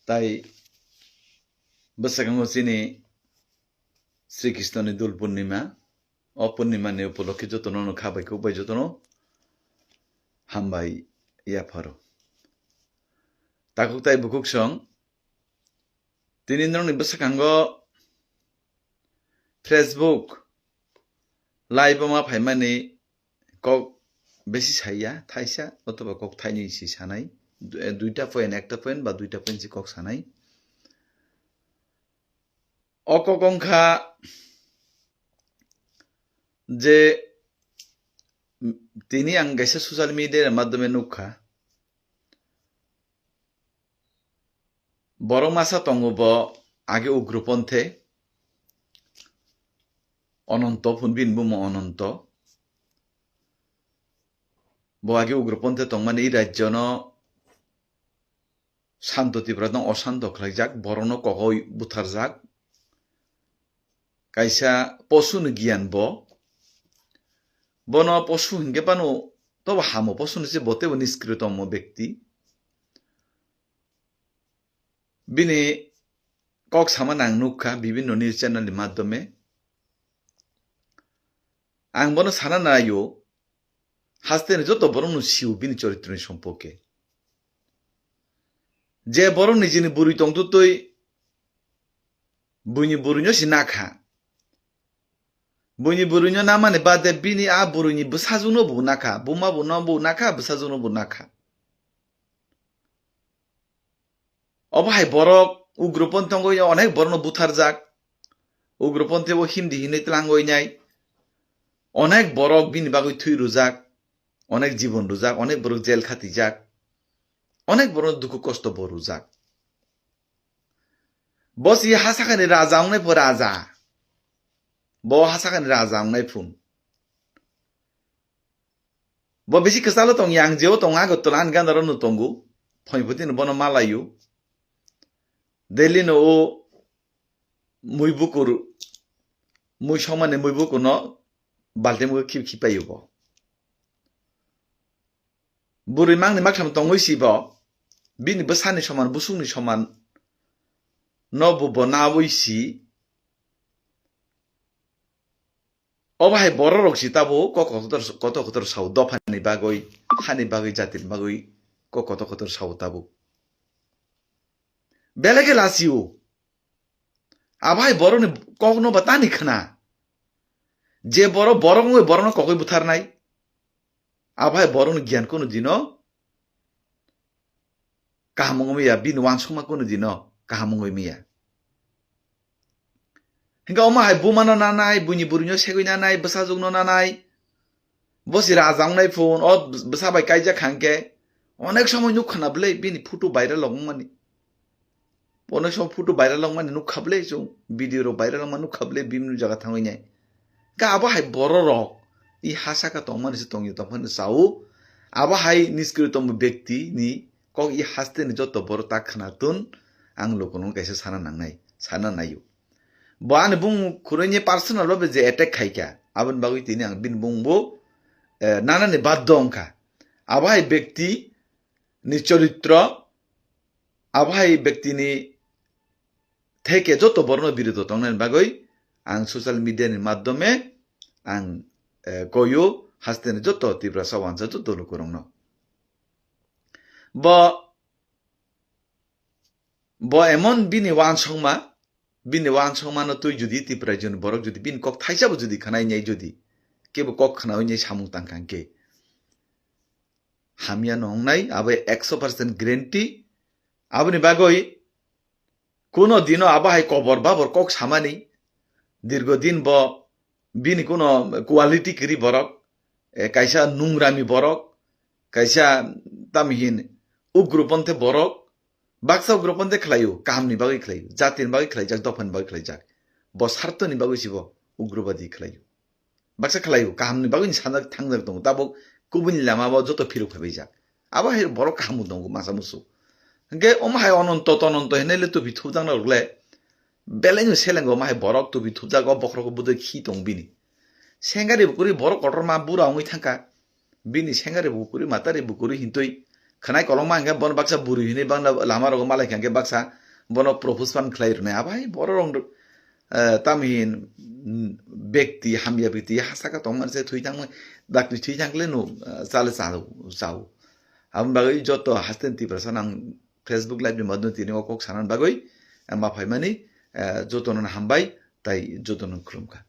তাই বৈশাখাঙ্গ চিনি শ্রীকৃষ্ণনি দোল পূর্ণিমা অপূর্ণিমানি উপলক্ষে যতন খাবাইকে উপায় যতন হামবাই ইয়াফারো তাকুক তাই বুকুক সং তিনি বৈশাখাঙ্গ ফেসবুক লাইভ মা ফাইমানি কক বেশি সাইয়া থাইসা অথবা কক থাইনি সি সানাই দুইটা পয়েন্ট একটা পয়েন্ট বা দুইটা পয়েন্ট সি কক সানাই অককংখা যে তিনি আং গাইসা সোশ্যাল মিডিয়ার মাধ্যমে নুখা বড় মাসা তঙ্গব আগে উগ্রপন্থে অনন্ত ফুনবিন বুম অনন্ত আগে উগ্রপন্থে তংমানে এই রাজ্য শান্ততিপ্রা দং অশান্ত খাইজাক বরণ ককই বুথার যাক কাইসা পশুন জ্ঞান বন পশু হিংগে পানো তবে হামো পশু নিচে বতেব নিষ্কৃতম ব্যক্তি বিনি কক সামান আং নুখা বিভিন্ন নিউজ চ্যানেলের মাধ্যমে আং বন সানা নাইও হাসতে যত বড় সিউ বিনি চরিত্রের সম্পর্কে যে বড় নিজেনি বুড়ি তংতু তৈ বুইনি বুড়িনো সি নাখা বুইনি বুড়িনো না মানে বাদে বিনি আ বুড়িনি বুসাজুনো বু নাখা বুমা বু নবু নাখা বুসাজুনো বু নাখা অবাহাই বরক উগ্রপন্থী অনেক বড় বুথার যাক উগ্রপন্থী হিমদি হিনে তলাঙ্গই নাই অনেক বরক বিনি বাগৈ থুই রুজাক অনেক জীবন রুজাক অনেক বড় জেল খাতি যাক অনেক বড় দুঃখ কষ্ট বড় যাক বস ই হাসাখানি রাজা নাই পর রাজা ব হাসাখানি রাজা নাই ফুন ব বেশি কেসালো তং ইয়াং যেও তং আগত তলান গান্দার নু তঙ্গু ফইবতিন বন মালায়ু দেলিনো ও মুইবুকুর মুই সমানে মুইবুকু ন বালতে মুখ খিপাইব বুড়ি মাংনি মাখাম তংইসিব বিনি বসানি সমান বুসুংনি সমান নবুব নাবইসি অবাহাই বড় রকসি তাবো কত কত সাউ দফানি বাগৈ হানি বাগৈ জাতির বাগৈ কত কত সাউ তাবো বেলেগে লাসিও আবাহাই বড় কখনো বা তানি খানা যে বড় বড় বড় ককই বুথার নাই আবাহাই বড় জ্ঞান কোনো দিন কাহামঙ্গমিয়া বিন ওয়ানসমা কোনো দিন কাহামঙ্গমিয়া হিংগা অমাহাই বুমানো না নাই বুনি বুড়িনো সেগই না নাই বসাজুগনো না নাই বসি রাজাং নাই ফোন অ বসাবাই কাইজা খাংকে অনেক সময় নুখানা বলে বিনি ফুটু বাইরে লগমানি অনেক সময় ফুটু বাইরে লগমানি নুখাবলে চৌ ভিডিওর বাইরে লগমান নুখাবলে বিভিন্ন জায়গা থাঙ্গই নাই গা আবাহাই বড় রক ই হাসাকা তংমানিসে তংই তখন চাও আবাহাই নিষ্কৃতম ব্যক্তি নি কক ই হাসতে যত বড় তা খানাতুন আং লোকনো কাইসে সানা নাইও বান বুং খুরইনি পার্সোনাল ভাবে যে অ্যাটাক খাইকা আবন বাগুই তিনি আং বিন বুংবো নানানি বাধ্য অংখা আবাহাই ব্যক্তি নি চরিত্র আবাহাই ব্যক্তি নি থেকে যত বর্ণ বিরোধ তংনানি বাগৈ আং সোশ্যাল মিডিয়ার মাধ্যমে আং কয়ো হাসতে যত তীব্র সাওয়ানসা যত লোকরং ব এমন বিনি ওয়ান সংমা তুই যদি তীব্রাই জন বরক যদি বিন কক থাইসাবো যদি খানাই নাই যদি কেবো কক খানাই নাই সামুং তাংখাংকে হামিয়া নংনাই আবে 100% গ্যারান্টি আবনি বাগৈ কোনো দিন আবাহাই কবর বাবর কক সামানি দীর্ঘদিন বিনি কোনো কোয়ালিটি করি বরক কাইসা নুংরামি বরক কাইসা তামিহিন উগ্রপন্থে বরক বাক্সা উগ্রপন্থে খেলাইও কাহামনি বাগৈ খেলাইও জাতির বাগৈ খেলাইজাক দফানি বাগৈ খেলাইজাক স্বার্থনি বাগৈ সিব উগ্রবাদী খেলাইও বাক্সা খেলাইও কাহামনি বাগৈ সানা থাংজাক দङ তাবো गुबुननि लामाबो যত ফিরুক ভাবিজাক আবার হে বড় কাহামু দङ মাসা মুসু গে অমাহাই অনন্ত তনন্ত হেনেলে তো বিথুজাং লাগলে বেলেং সেলেঙ্গ মাহাই বরক তো বিথুজাগ বখরক বুদে খি দङ বিনি সেঙ্গারি বুকুরি বড় কটর মা বুড়া অঙই থাকা বিনি সেঙ্গারি বুকুরি মাতারি বুকুরি হিন্তই khanai kolongma hingke bon baksa buri hini bangna lama rogo malai hingke baksa bono propose pan khlai rune abai boro rong tamhin ব্যক্তি হামিয়া ব্যক্তি হাসাকা তংমান সে থুইতাং দাকনি থুইতাংলে নো চালে চাও am bagoi joto hasten ti prasan ang Facebook live ni madno tini okok sanan bagoi ma phaimani joto non hambai tai joto non khulumka